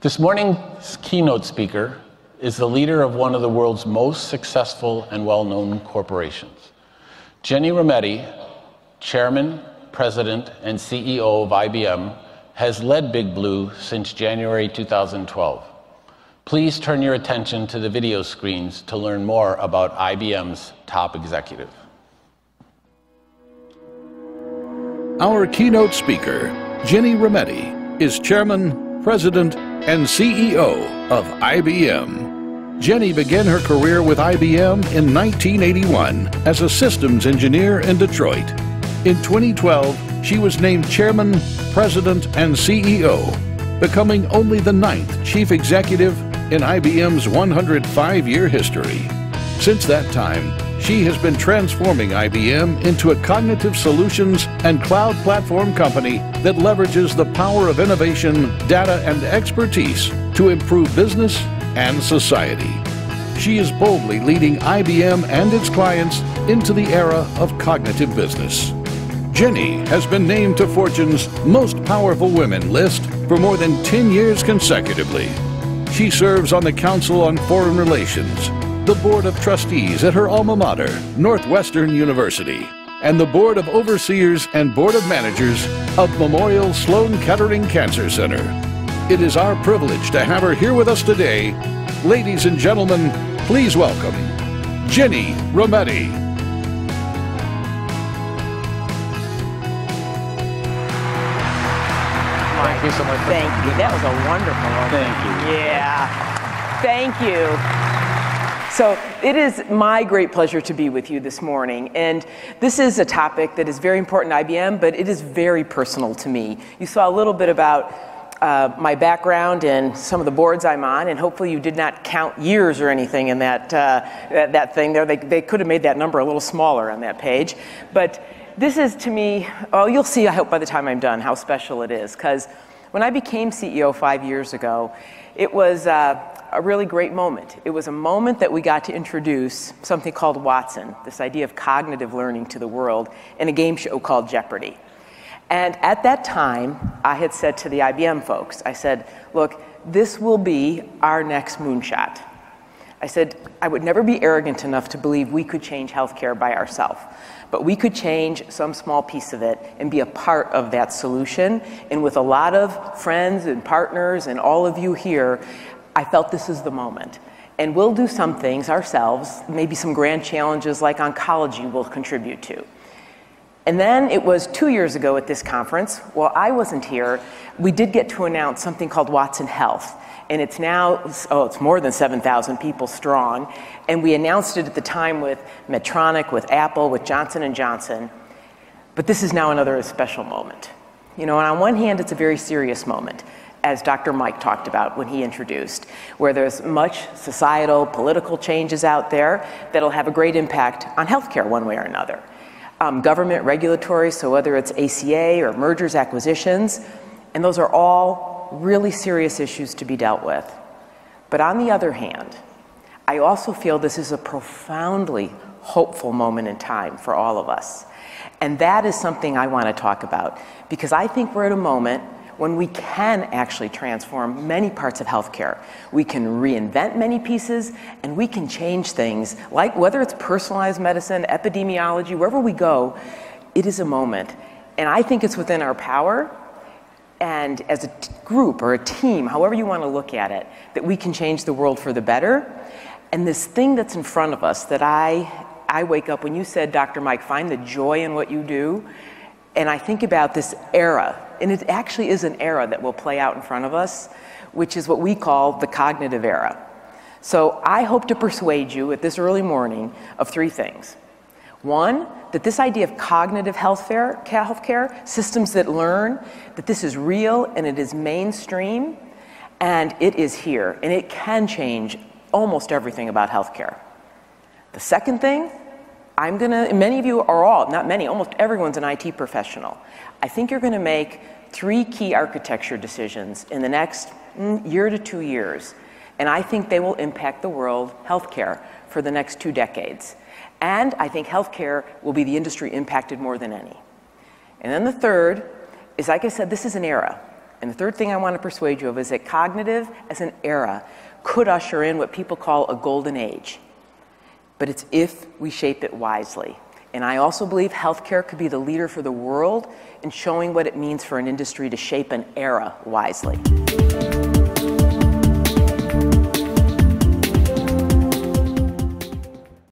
This morning's keynote speaker is the leader of one of the world's most successful and well-known corporations. Ginni Rometty, Chairman, President, and CEO of IBM, has led Big Blue since January 2012. Please turn your attention to the video screens to learn more about IBM's top executive. Our keynote speaker, Ginni Rometty, is Chairman, President, and CEO of IBM. Ginni began her career with IBM in 1981 as a systems engineer in Detroit. In 2012, she was named Chairman, President, and CEO, becoming only the 9th chief executive in IBM's 105-year history. Since that time, she has been transforming IBM into a cognitive solutions and cloud platform company that leverages the power of innovation, data, and expertise to improve business and society. She is boldly leading IBM and its clients into the era of cognitive business. Ginni has been named to Fortune's Most Powerful Women list for more than 10 years consecutively. She serves on the Council on Foreign Relations, the Board of Trustees at her alma mater, Northwestern University, and the Board of Overseers and Board of Managers of Memorial Sloan Kettering Cancer Center. It is our privilege to have her here with us today. Ladies and gentlemen, please welcome Ginni Rometty. Thank you so much. Thank you. That was a wonderful one. Thank you. Yeah. Thank you. So it is my great pleasure to be with you this morning. And this is a topic that is very important to IBM, but it is very personal to me. You saw a little bit about my background and some of the boards I'm on, and hopefully you did not count years or anything in that thing there. They could have made that number a little smaller on that page. But this is, to me, oh, you'll see, I hope, by the time I'm done, how special it is. Because when I became CEO 5 years ago, it was a really great moment. It was a moment that we got to introduce something called Watson, this idea of cognitive learning to the world, in a game show called Jeopardy! And at that time, I had said to the IBM folks, I said, look, this will be our next moonshot. I said, I would never be arrogant enough to believe we could change healthcare by ourselves. But we could change some small piece of it and be a part of that solution. And with a lot of friends and partners and all of you here, I felt this is the moment. And we'll do some things ourselves, maybe some grand challenges like oncology we'll contribute to. And then it was 2 years ago at this conference, while I wasn't here, we did get to announce something called Watson Health. And it's now, it's more than 7,000 people strong. And we announced it at the time with Medtronic, with Apple, with Johnson & Johnson. But this is now another special moment. You know, and on one hand, it's a very serious moment, as Dr. Mike talked about when he introduced, where there's much societal, political changes out there that'll have a great impact on healthcare one way or another. Government, regulatory, so whether it's ACA or mergers, acquisitions, and those are all really serious issues to be dealt with. But on the other hand, I also feel this is a profoundly hopeful moment in time for all of us. And that is something I want to talk about, because I think we're at a moment when we can actually transform many parts of healthcare. We can reinvent many pieces, and we can change things, like whether it's personalized medicine, epidemiology, wherever we go, it is a moment. And I think it's within our power, and as a group or a team, however you want to look at it, that we can change the world for the better. And this thing that's in front of us that I wake up, when you said, Dr. Mike, find the joy in what you do, and I think about this era, and it actually is an era that will play out in front of us, which is what we call the cognitive era. So I hope to persuade you at this early morning of 3 things. One, that this idea of cognitive healthcare, systems that learn, that this is real and it is mainstream, and it is here, and it can change almost everything about healthcare. The second thing, many of you are all, not many, almost everyone's an IT professional. I think you're gonna make 3 key architecture decisions in the next year to 2 years, and I think they will impact the world, healthcare, for the next 2 decades. And I think healthcare will be the industry impacted more than any. And then the third is, like I said, this is an era. And the third thing I want to persuade you of is that cognitive as an era could usher in what people call a golden age. But it's if we shape it wisely. And I also believe healthcare could be the leader for the world in showing what it means for an industry to shape an era wisely.